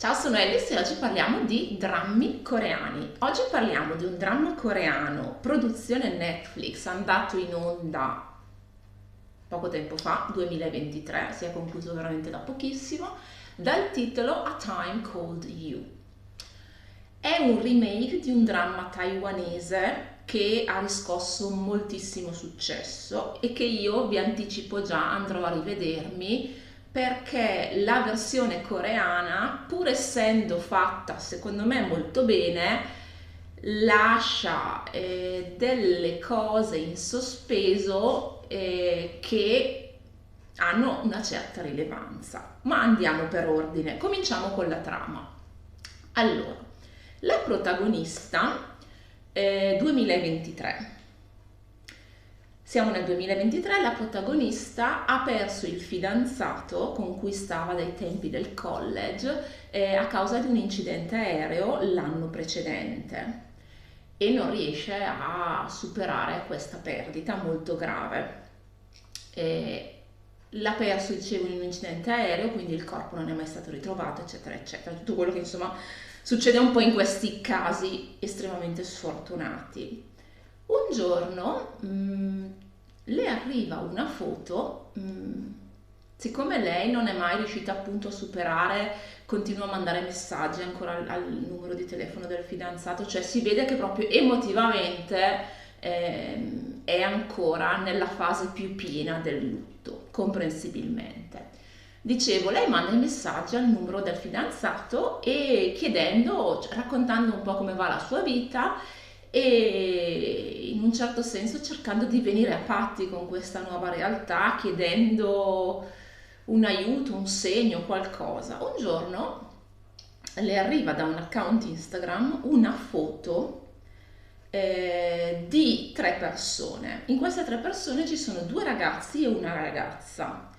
Ciao, sono Alice e oggi parliamo di drammi coreani. Oggi parliamo di un dramma coreano, produzione Netflix, andato in onda poco tempo fa, 2023, si è concluso veramente da pochissimo, dal titolo A Time Called You. È un remake di un dramma taiwanese che ha riscosso moltissimo successo e che io vi anticipo già andrò a rivedermi perché la versione coreana, pur essendo fatta secondo me molto bene, lascia delle cose in sospeso che hanno una certa rilevanza. Ma andiamo per ordine, cominciamo con la trama. Allora, la protagonista 2023. Siamo nel 2023, la protagonista ha perso il fidanzato con cui stava dai tempi del college a causa di un incidente aereo l'anno precedente e non riesce a superare questa perdita molto grave. L'ha perso, dicevo, in un incidente aereo, quindi il corpo non è mai stato ritrovato, eccetera, eccetera. Tutto quello che insomma succede un po' in questi casi estremamente sfortunati. Un giorno le arriva una foto, siccome lei non è mai riuscita appunto a superare, continua a mandare messaggi ancora al numero di telefono del fidanzato, cioè si vede che proprio emotivamente è ancora nella fase più piena del lutto, comprensibilmente. Dicevo, lei manda i messaggi al numero del fidanzato e chiedendo, cioè, raccontando un po' come va la sua vita e in un certo senso cercando di venire a patti con questa nuova realtà, chiedendo un aiuto, un segno, qualcosa. Un giorno le arriva da un account Instagram una foto di tre persone. In queste tre persone ci sono due ragazzi e una ragazza.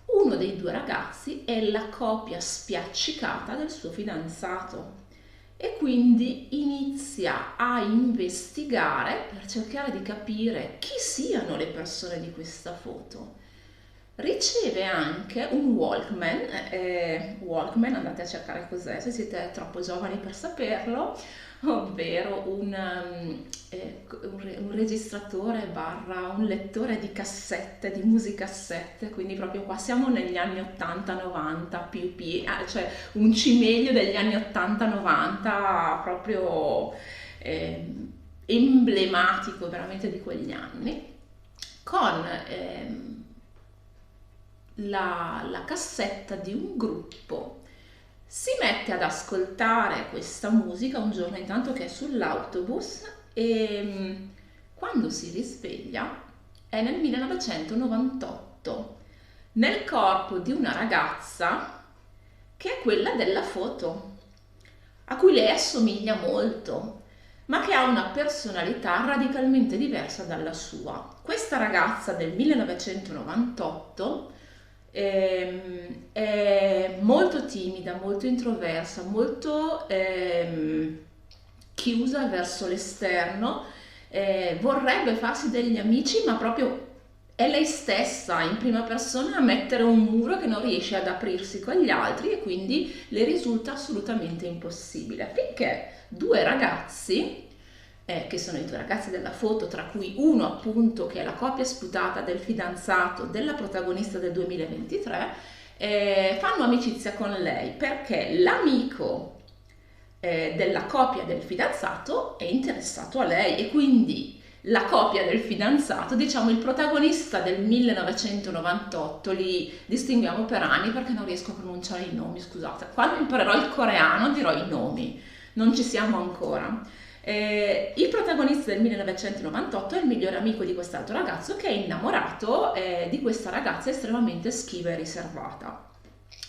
Uno dei due ragazzi è la copia spiaccicata del suo fidanzato e quindi inizia a investigare per cercare di capire chi siano le persone di questa foto. Riceve anche un Walkman, andate a cercare cos'è se siete troppo giovani per saperlo, ovvero un registratore barra un lettore di cassette, di musicassette, quindi proprio qua siamo negli anni 80-90, cioè un cimelio degli anni 80-90, proprio emblematico veramente di quegli anni, con la cassetta di un gruppo. Si mette ad ascoltare questa musica un giorno intanto che è sull'autobus e quando si risveglia è nel 1998 nel corpo di una ragazza che è quella della foto, a cui lei assomiglia molto, ma che ha una personalità radicalmente diversa dalla sua. Questa ragazza del 1998 è molto timida, molto introversa, molto chiusa verso l'esterno, vorrebbe farsi degli amici, ma proprio è lei stessa in prima persona a mettere un muro che non riesce ad aprirsi con gli altri e quindi le risulta assolutamente impossibile. Finché due ragazzi che sono i due ragazzi della foto, tra cui uno appunto che è la coppia sputata del fidanzato della protagonista del 2023, fanno amicizia con lei perché l'amico della coppia del fidanzato è interessato a lei e quindi la coppia del fidanzato, diciamo il protagonista del 1998, li distinguiamo per anni perché non riesco a pronunciare i nomi, scusate, quando imparerò il coreano dirò i nomi, non ci siamo ancora. Il protagonista del 1998 è il migliore amico di quest'altro ragazzo che è innamorato di questa ragazza estremamente schiva e riservata.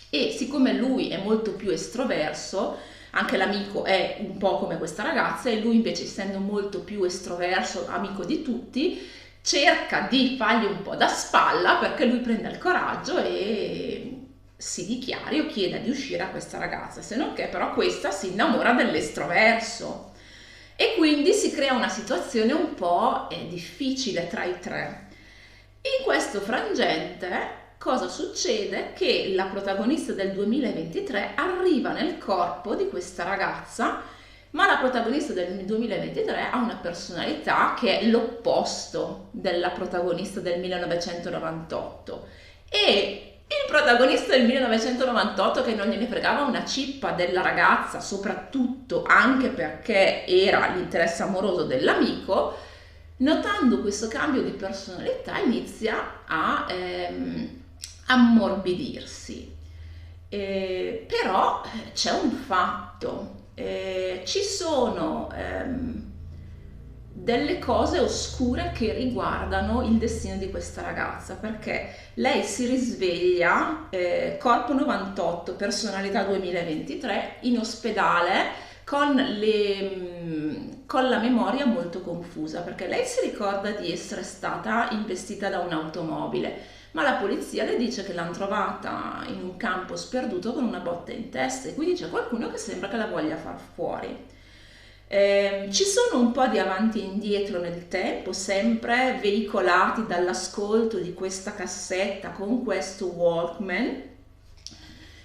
E siccome lui è molto più estroverso, anche l'amico è un po' come questa ragazza e lui invece essendo molto più estroverso, amico di tutti, cerca di fargli un po' da spalla perché lui prenda il coraggio e si dichiari o chieda di uscire a questa ragazza, se non che però questa si innamora dell'estroverso. E quindi si crea una situazione un po' difficile tra i tre. In questo frangente cosa succede? Che la protagonista del 2023 arriva nel corpo di questa ragazza, ma la protagonista del 2023 ha una personalità che è l'opposto della protagonista del 1998 e il protagonista del 1998, che non gliene fregava una cippa della ragazza, soprattutto anche perché era l'interesse amoroso dell'amico, notando questo cambio di personalità inizia a ammorbidirsi. Però c'è un fatto, ci sono delle cose oscure che riguardano il destino di questa ragazza, perché lei si risveglia, corpo 98, personalità 2023, in ospedale con la memoria molto confusa, perché lei si ricorda di essere stata investita da un'automobile, ma la polizia le dice che l'hanno trovata in un campo sperduto con una botta in testa e quindi c'è qualcuno che sembra che la voglia far fuori. Ci sono un po' di avanti e indietro nel tempo, sempre veicolati dall'ascolto di questa cassetta con questo Walkman,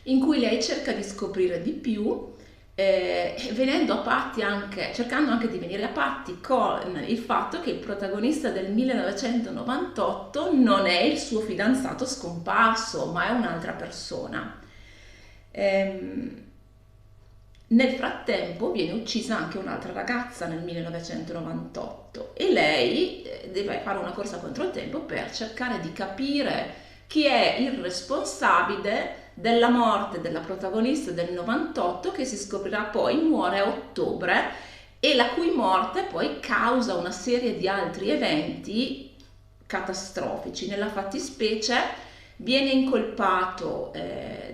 in cui lei cerca di scoprire di più, venendo a patti anche, cercando anche di venire a patti con il fatto che il protagonista del 1998 non è il suo fidanzato scomparso, ma è un'altra persona. Nel frattempo viene uccisa anche un'altra ragazza nel 1998 e lei deve fare una corsa contro il tempo per cercare di capire chi è il responsabile della morte della protagonista del 98, che si scoprirà poi muore a ottobre e la cui morte poi causa una serie di altri eventi catastrofici. Nella fattispecie viene incolpata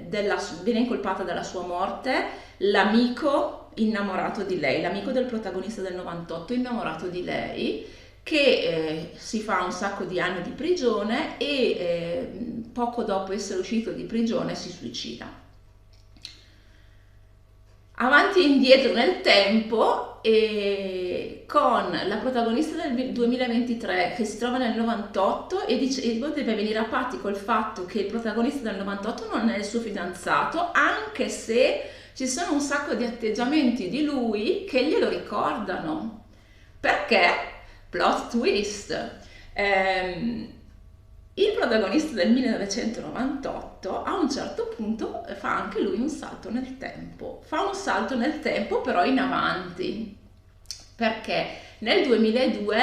della sua morte l'amico innamorato di lei, l'amico del protagonista del 98 innamorato di lei, che si fa un sacco di anni di prigione e poco dopo essere uscito di prigione si suicida. Avanti e indietro nel tempo, con la protagonista del 2023 che si trova nel 98 e deve venire a patti col fatto che il protagonista del 98 non è il suo fidanzato, anche se ci sono un sacco di atteggiamenti di lui che glielo ricordano. Perché? Plot twist. Il protagonista del 1998 a un certo punto fa anche lui un salto nel tempo. Fa un salto nel tempo però in avanti. Perché nel 2002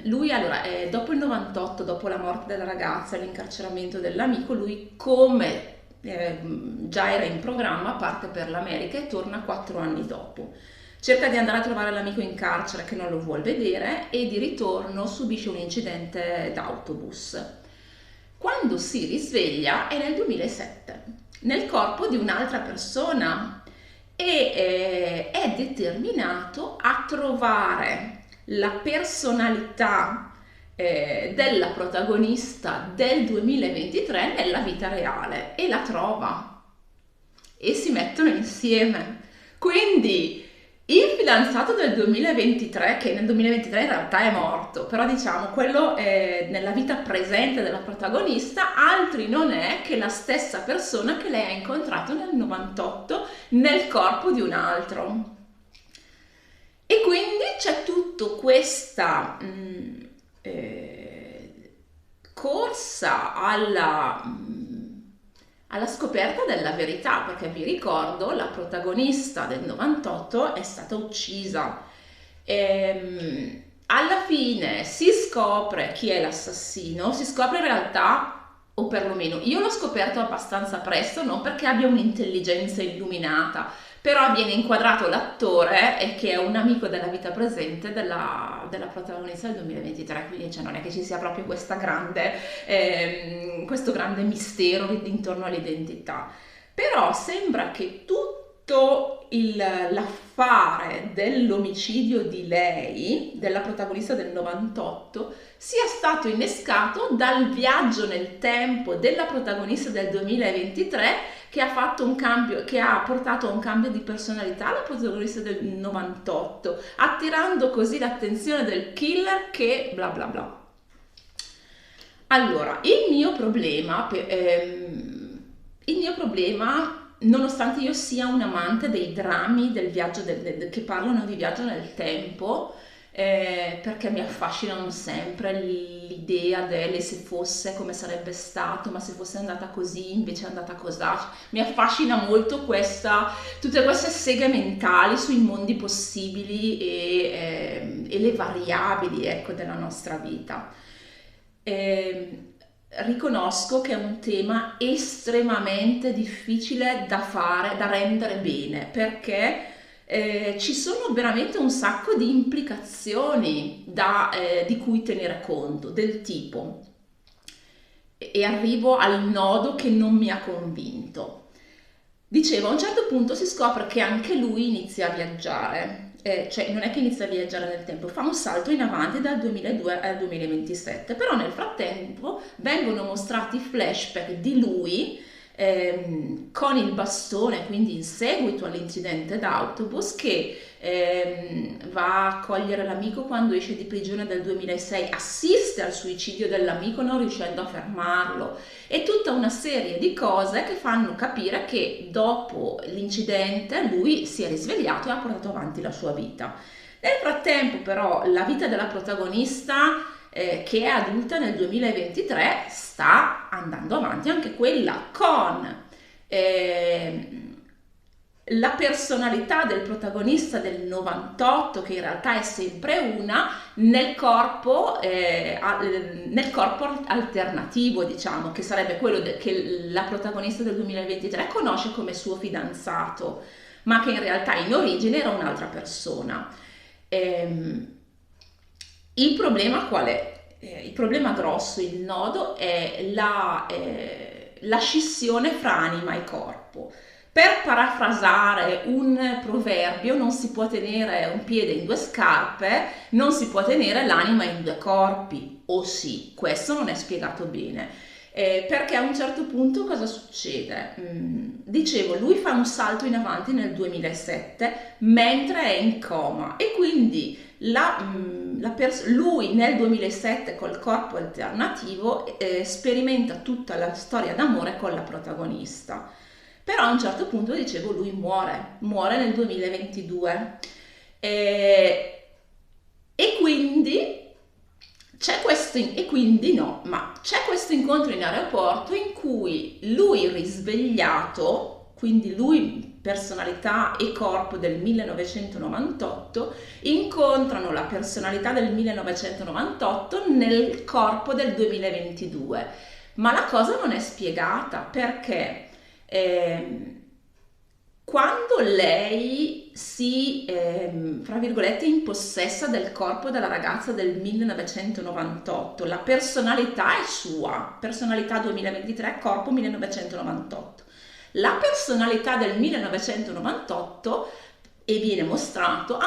lui, allora, dopo il 98, dopo la morte della ragazza e l'incarceramento dell'amico, lui come già era in programma parte per l'America e torna 4 anni dopo. Cerca di andare a trovare l'amico in carcere che non lo vuol vedere e di ritorno subisce un incidente d'autobus. Quando si risveglia è nel 2007, nel corpo di un'altra persona e è determinato a trovare la personalità della protagonista del 2023 nella vita reale e la trova e si mettono insieme. Quindi il fidanzato del 2023, che nel 2023 in realtà è morto, però diciamo quello nella vita presente della protagonista, altri non è che la stessa persona che lei ha incontrato nel 98 nel corpo di un altro. E quindi c'è tutta questa corsa alla scoperta della verità, perché vi ricordo la protagonista del 98 è stata uccisa. Alla fine si scopre chi è l'assassino, si scopre in realtà, o perlomeno io l'ho scoperto abbastanza presto, non perché abbia un'intelligenza illuminata, però viene inquadrato l'attore che è un amico della vita presente della protagonista del 2023, quindi cioè, non è che ci sia proprio questo grande mistero intorno all'identità. Però sembra che tutto l'affare dell'omicidio di lei, della protagonista del 98, sia stato innescato dal viaggio nel tempo della protagonista del 2023 che ha fatto un cambio, che ha portato a un cambio di personalità alla protagonista del 98, attirando così l'attenzione del killer che bla bla bla. Allora, il mio problema, nonostante io sia un amante dei drammi del viaggio che parlano di viaggio nel tempo, perché mi affascinano sempre l'idea delle se fosse come sarebbe stato, ma se fosse andata così, invece è andata così. Mi affascina molto tutte queste seghe mentali sui mondi possibili e le variabili, ecco, della nostra vita. Riconosco che è un tema estremamente difficile da fare, da rendere bene, perché ci sono veramente un sacco di implicazioni di cui tenere conto, del tipo, e arrivo al nodo che non mi ha convinto. Dicevo, a un certo punto si scopre che anche lui inizia a viaggiare. Cioè non è che inizia a viaggiare nel tempo, fa un salto in avanti dal 2002 al 2027, però nel frattempo vengono mostrati flashback di lui con il bastone, quindi in seguito all'incidente d'autobus, che va a cogliere l'amico quando esce di prigione del 2006, assiste al suicidio dell'amico non riuscendo a fermarlo, e tutta una serie di cose che fanno capire che dopo l'incidente lui si è risvegliato e ha portato avanti la sua vita. Nel frattempo però la vita della protagonista, che è adulta nel 2023, sta andando avanti anche quella con eh, la personalità del protagonista del 98, che in realtà è sempre una, nel corpo alternativo, diciamo, che sarebbe quello che la protagonista del 2023 conosce come suo fidanzato, ma che in realtà in origine era un'altra persona. Ehm, il problema qual è? Il problema grosso, il nodo, è la scissione fra anima e corpo. Per parafrasare un proverbio, non si può tenere un piede in due scarpe, non si può tenere l'anima in due corpi, o sì, questo non è spiegato bene. Perché a un certo punto cosa succede? Dicevo, lui fa un salto in avanti nel 2007 mentre è in coma, e quindi lui nel 2007 col corpo alternativo sperimenta tutta la storia d'amore con la protagonista. Però a un certo punto, dicevo, lui muore nel 2022. E, e quindi c'è questo incontro in aeroporto in cui lui risvegliato, quindi lui personalità e corpo del 1998, incontrano la personalità del 1998 nel corpo del 2022. Ma la cosa non è spiegata, perché ehm, quando lei fra virgolette, impossessa del corpo della ragazza del 1998, la personalità è sua, personalità 2023, corpo 1998. La personalità del 1998, e viene mostrato,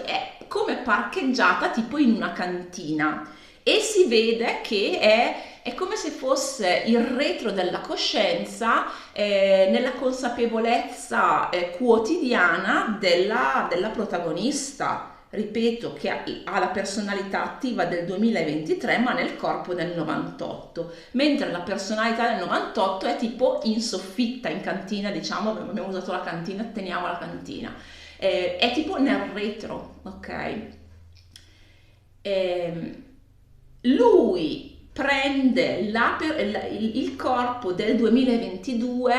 è come parcheggiata tipo in una cantina, e si vede che è come se fosse il retro della coscienza, nella consapevolezza quotidiana della protagonista. Ripeto, che ha la personalità attiva del 2023 ma nel corpo del 98, mentre la personalità del 98 è tipo in soffitta, in cantina, diciamo, abbiamo usato la cantina, teniamo la cantina, è tipo nel retro, ok? Ehm, Lui prende il corpo del 2022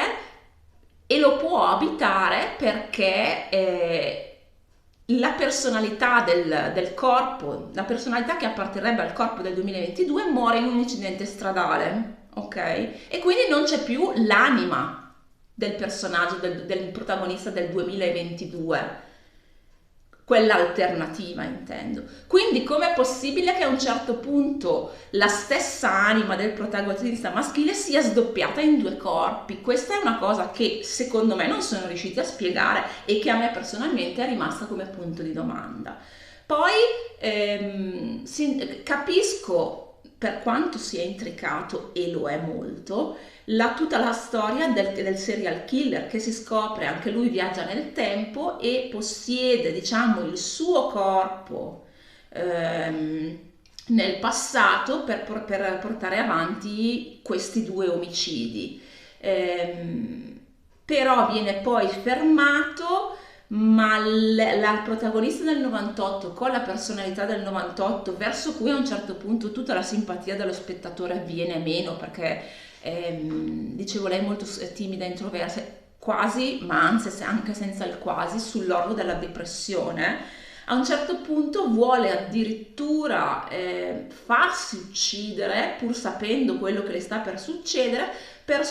e lo può abitare perché la personalità del corpo, la personalità che apparterrebbe al corpo del 2022 muore in un incidente stradale, ok? E quindi non c'è più l'anima del personaggio, del protagonista del 2022, quella alternativa intendo. Quindi com'è possibile che a un certo punto la stessa anima del protagonista maschile sia sdoppiata in due corpi? Questa è una cosa che secondo me non sono riusciti a spiegare e che a me personalmente è rimasta come punto di domanda. Poi capisco, per quanto sia intricato, e lo è molto, tutta la storia del serial killer, che si scopre anche lui viaggia nel tempo e possiede, diciamo, il suo corpo ehm, nel passato per portare avanti questi due omicidi. Però viene poi fermato, ma la protagonista del 98 con la personalità del 98, verso cui a un certo punto tutta la simpatia dello spettatore viene meno, perché dicevo, lei è molto timida, introversa, quasi, ma anzi anche senza il quasi, sull'orlo della depressione. A un certo punto vuole addirittura farsi uccidere, pur sapendo quello che le sta per succedere, per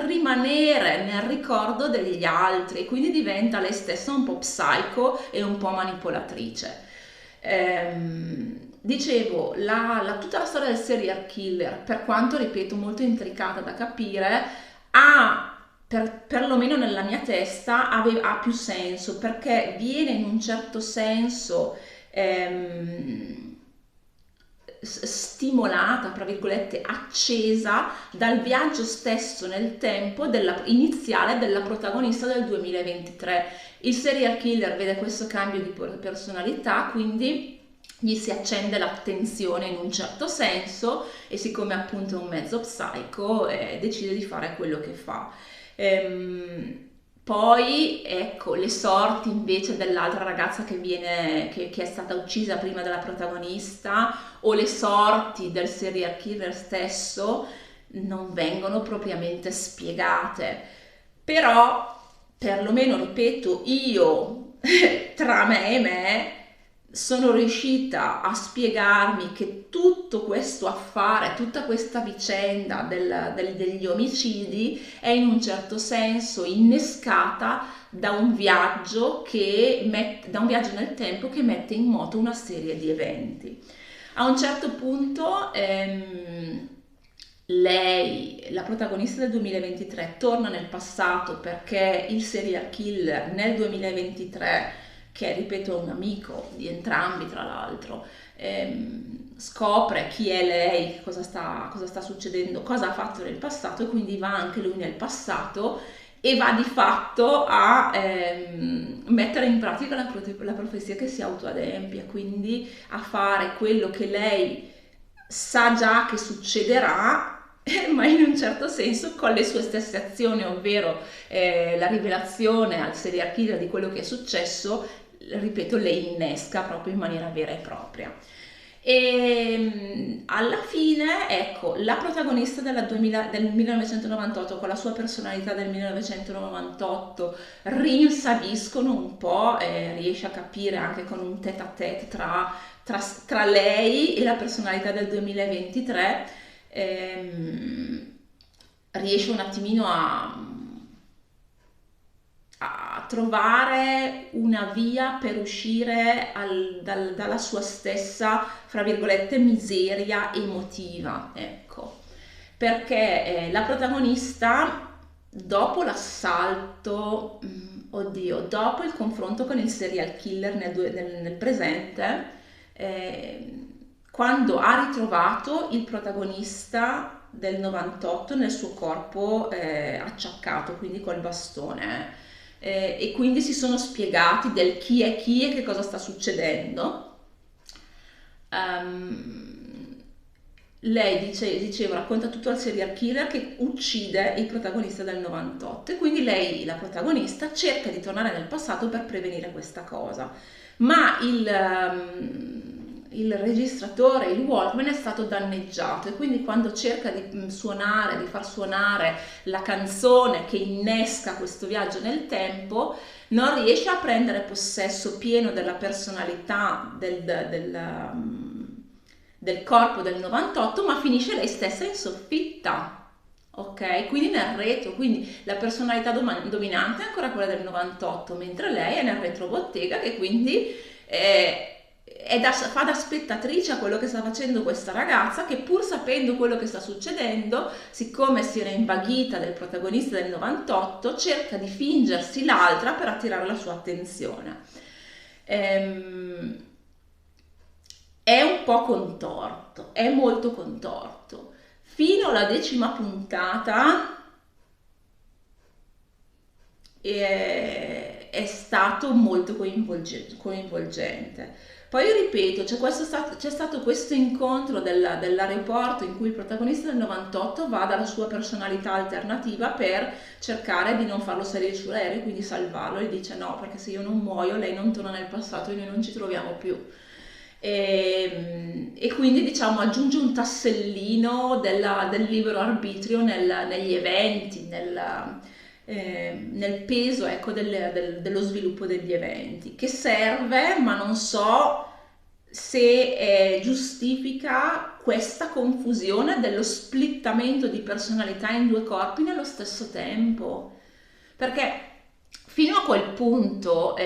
rimanere nel ricordo degli altri, quindi diventa lei stessa un po' psycho e un po' manipolatrice. Dicevo, tutta la storia del serial killer, per quanto, ripeto, molto intricata da capire, ha, perlomeno nella mia testa, ha più senso, perché viene in un certo senso ehm, stimolata, tra virgolette, accesa dal viaggio stesso nel tempo iniziale della protagonista del 2023. Il serial killer vede questo cambio di personalità, quindi gli si accende l'attenzione in un certo senso, e siccome appunto è un mezzo psycho, decide di fare quello che fa. Poi ecco le sorti invece dell'altra ragazza che è stata uccisa prima della protagonista, o le sorti del serial killer stesso, non vengono propriamente spiegate. Però, perlomeno, ripeto, io tra me e me sono riuscita a spiegarmi che tutto questo affare, tutta questa vicenda degli omicidi è in un certo senso innescata da un viaggio da un viaggio nel tempo che mette in moto una serie di eventi. A un certo punto lei, la protagonista del 2023, torna nel passato perché il serial killer nel 2023, che ripeto è un amico di entrambi tra l'altro, scopre chi è lei, cosa sta succedendo, cosa ha fatto nel passato, e quindi va anche lui nel passato e va di fatto a mettere in pratica la profezia che si autoadempie, quindi a fare quello che lei sa già che succederà, ma in un certo senso con le sue stesse azioni, ovvero la rivelazione al serial killer di quello che è successo, ripeto, le innesca proprio in maniera vera e propria. E alla fine, ecco, la protagonista del 1998 con la sua personalità del 1998 rinsaviscono un po', riesce a capire anche con un tête-à-tête tra lei e la personalità del 2023, riesce un attimino a trovare una via per uscire dalla sua stessa, fra virgolette, miseria emotiva, ecco. Perché la protagonista, dopo l'assalto, oddio, dopo il confronto con il serial killer nel presente, quando ha ritrovato il protagonista del 98 nel suo corpo acciaccato, quindi col bastone, e quindi si sono spiegati del chi è chi e che cosa sta succedendo. Lei diceva, racconta tutto al serial killer che uccide il protagonista del 98, e quindi lei, la protagonista, cerca di tornare nel passato per prevenire questa cosa, ma il registratore, il Walkman, è stato danneggiato, e quindi quando cerca di suonare, di far suonare la canzone che innesca questo viaggio nel tempo, non riesce a prendere possesso pieno della personalità del corpo del 98, ma finisce lei stessa in soffitta. Ok, quindi nel retro, quindi la personalità dominante è ancora quella del 98, mentre lei è nel retrobottega, che quindi fa da spettatrice a quello che sta facendo questa ragazza, che pur sapendo quello che sta succedendo, siccome si era invaghita del protagonista del 98, cerca di fingersi l'altra per attirare la sua attenzione. È un po' contorto, è molto contorto. Fino alla 10ª puntata è stato molto coinvolgente. Poi ripeto, c'è stato questo incontro dell'aeroporto in cui il protagonista del 98 va dalla sua personalità alternativa per cercare di non farlo salire sull'aereo, quindi salvarlo, e dice no, perché se io non muoio lei non torna nel passato e noi non ci troviamo più. E quindi diciamo aggiunge un tassellino del libero arbitrio negli eventi, nel peso, ecco, dello sviluppo degli eventi, che serve, ma non so se giustifica questa confusione dello splittamento di personalità in due corpi nello stesso tempo. Perché fino a quel punto,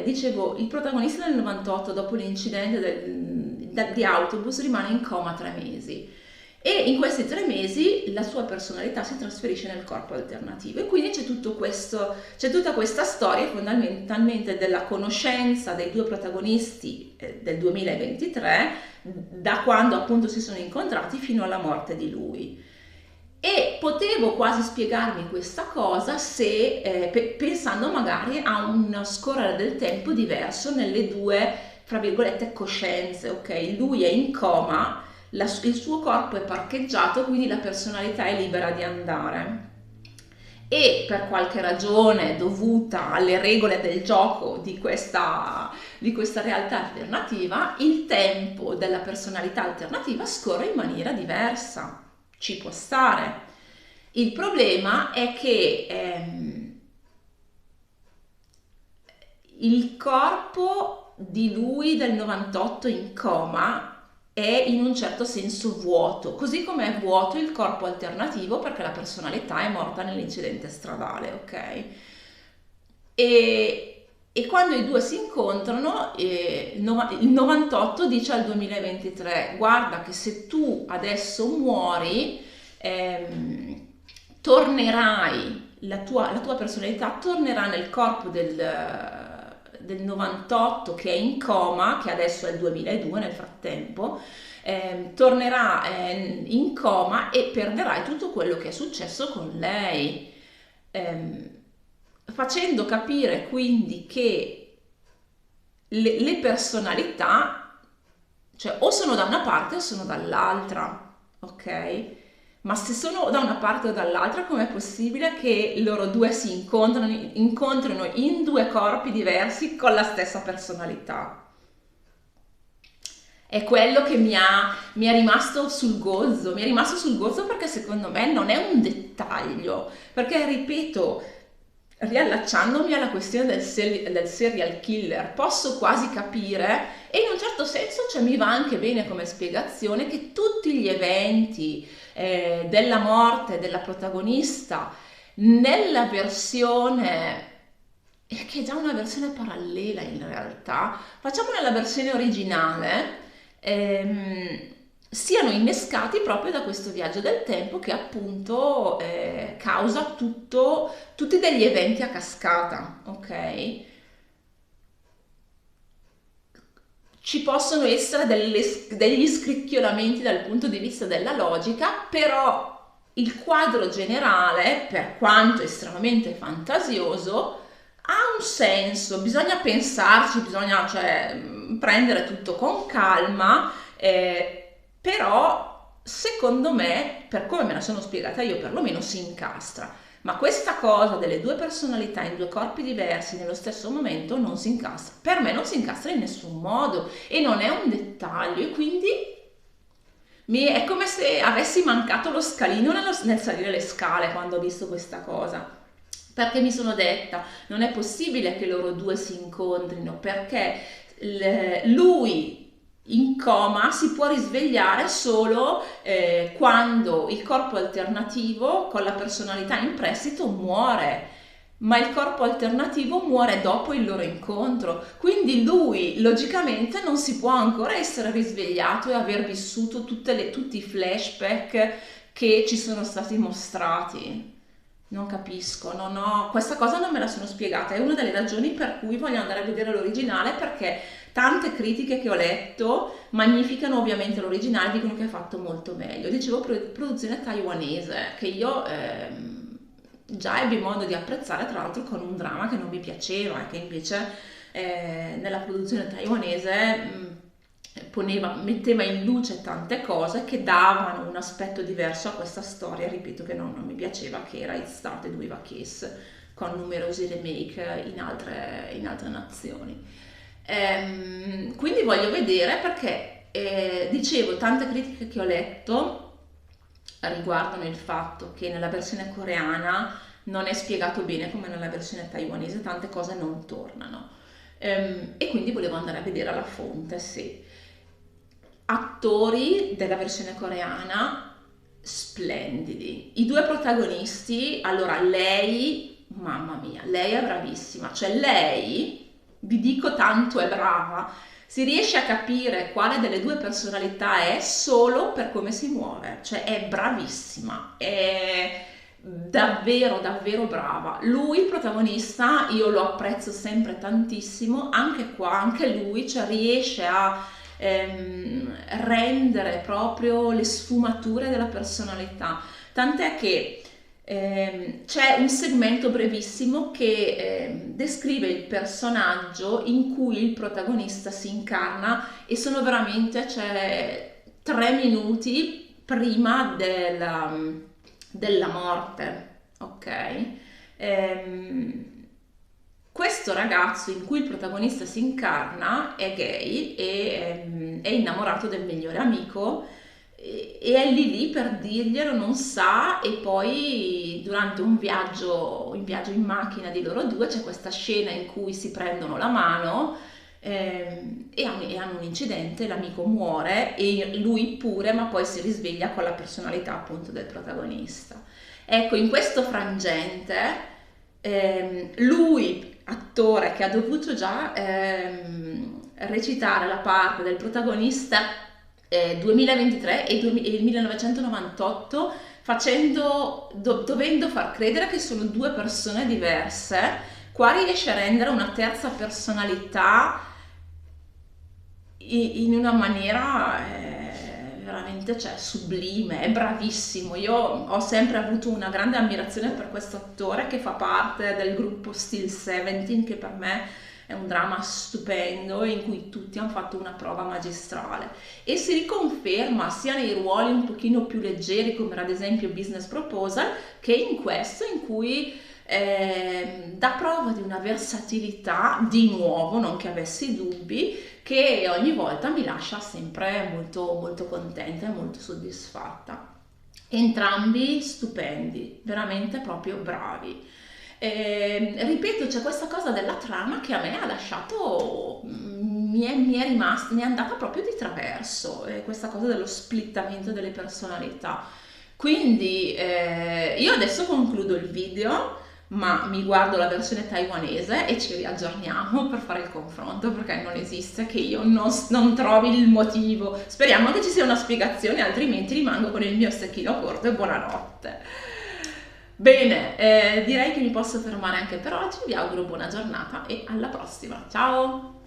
dicevo, il protagonista del 98, dopo l'incidente di autobus, rimane in coma 3 mesi. E in questi 3 mesi la sua personalità si trasferisce nel corpo alternativo, e quindi c'è tutta questa storia fondamentalmente della conoscenza dei due protagonisti del 2023, da quando appunto si sono incontrati fino alla morte di lui. E potevo quasi spiegarmi questa cosa se pensando magari a un scorrere del tempo diverso nelle due, fra virgolette, coscienze, ok? Lui è in coma, il suo corpo è parcheggiato, quindi la personalità è libera di andare. E per qualche ragione dovuta alle regole del gioco di questa realtà alternativa, il tempo della personalità alternativa scorre in maniera diversa. Ci può stare. Il problema è che il corpo di lui del 98 in coma è in un certo senso vuoto, così come è vuoto il corpo alternativo, perché la personalità è morta nell'incidente stradale, ok? E quando i due si incontrano, il 98 dice al 2023: guarda che se tu adesso muori, tornerai, la tua personalità tornerà nel corpo del 98 che è in coma, che adesso è il 2002 nel frattempo, tornerà in coma e perderai tutto quello che è successo con lei, facendo capire quindi che le personalità, cioè, o sono da una parte o sono dall'altra, ok? Ma se sono da una parte o dall'altra, com'è possibile che loro due si incontrino in due corpi diversi con la stessa personalità? È quello che mi è rimasto sul gozzo, perché secondo me non è un dettaglio, perché ripeto, riallacciandomi alla questione del serial killer, posso quasi capire, e in un certo senso, cioè, mi va anche bene come spiegazione, che tutti gli eventi della morte della protagonista nella versione, che è già una versione parallela in realtà, facciamo nella versione originale, siano innescati proprio da questo viaggio del tempo che appunto causa tutti degli eventi a cascata, ok? Ci possono essere degli scricchiolamenti dal punto di vista della logica, però il quadro generale, per quanto estremamente fantasioso, ha un senso. Bisogna pensarci, bisogna, cioè, prendere tutto con calma, però secondo me, per come me la sono spiegata io, perlomeno si incastra. Ma questa cosa delle due personalità in due corpi diversi nello stesso momento non si incastra. Per me non si incastra in nessun modo, e non è un dettaglio, e quindi è come se avessi mancato lo scalino nel salire le scale quando ho visto questa cosa. Perché mi sono detta, non è possibile che loro due si incontrino, perché lui in coma si può risvegliare solo quando il corpo alternativo con la personalità in prestito muore, ma il corpo alternativo muore dopo il loro incontro, quindi lui logicamente non si può ancora essere risvegliato e aver vissuto tutti i flashback che ci sono stati mostrati. Non capisco, questa cosa non me la sono spiegata, è una delle ragioni per cui voglio andare a vedere l'originale, perché tante critiche che ho letto magnificano ovviamente l'originale, dicono che è fatto molto meglio. Dicevo, produzione taiwanese, che io già ebbi modo di apprezzare, tra l'altro con un dramma che non mi piaceva e che invece nella produzione taiwanese metteva in luce tante cose che davano un aspetto diverso a questa storia, ripeto, che non mi piaceva, che era It Started With a Kiss, con numerosi remake in altre nazioni. Quindi voglio vedere perché, dicevo, tante critiche che ho letto riguardano il fatto che nella versione coreana non è spiegato bene come nella versione taiwanese, tante cose non tornano. E quindi volevo andare a vedere alla fonte, sì. Attori della versione coreana splendidi. I due protagonisti, allora lei, mamma mia, lei è bravissima, cioè lei, vi dico tanto è brava, si riesce a capire quale delle due personalità è solo per come si muove, cioè è bravissima, è davvero davvero brava. Lui, il protagonista, io lo apprezzo sempre tantissimo, anche qua, anche lui, cioè riesce a rendere proprio le sfumature della personalità, tant'è che c'è un segmento brevissimo che descrive il personaggio in cui il protagonista si incarna e sono veramente, cioè, 3 minuti prima della morte, ok? Questo ragazzo in cui il protagonista si incarna è gay e è innamorato del migliore amico e è lì lì per dirglielo, non sa, e poi durante un viaggio in macchina di loro due c'è questa scena in cui si prendono la mano e hanno un incidente, l'amico muore e lui pure, ma poi si risveglia con la personalità appunto del protagonista. Ecco, in questo frangente lui, attore che ha dovuto già recitare la parte del protagonista 2023 e il 1998, dovendo far credere che sono due persone diverse, qua riesce a rendere una terza personalità in una maniera veramente, cioè, sublime, è bravissimo. Io ho sempre avuto una grande ammirazione per questo attore che fa parte del gruppo Still 17, che per me è un dramma stupendo in cui tutti hanno fatto una prova magistrale e si riconferma sia nei ruoli un pochino più leggeri come ad esempio Business Proposal, che in questo in cui dà prova di una versatilità, di nuovo, non che avessi dubbi, che ogni volta mi lascia sempre molto, molto contenta e molto soddisfatta. Entrambi stupendi, veramente proprio bravi. Ripeto, c'è questa cosa della trama che a me ha lasciato, mi è andata proprio di traverso, questa cosa dello splittamento delle personalità. Quindi io adesso concludo il video, ma mi guardo la versione taiwanese e ci riaggiorniamo per fare il confronto, perché non esiste che io non trovi il motivo. Speriamo che ci sia una spiegazione, altrimenti rimango con il mio stecchino corto e buonanotte. Bene, direi che mi posso fermare anche per oggi, vi auguro buona giornata e alla prossima, ciao!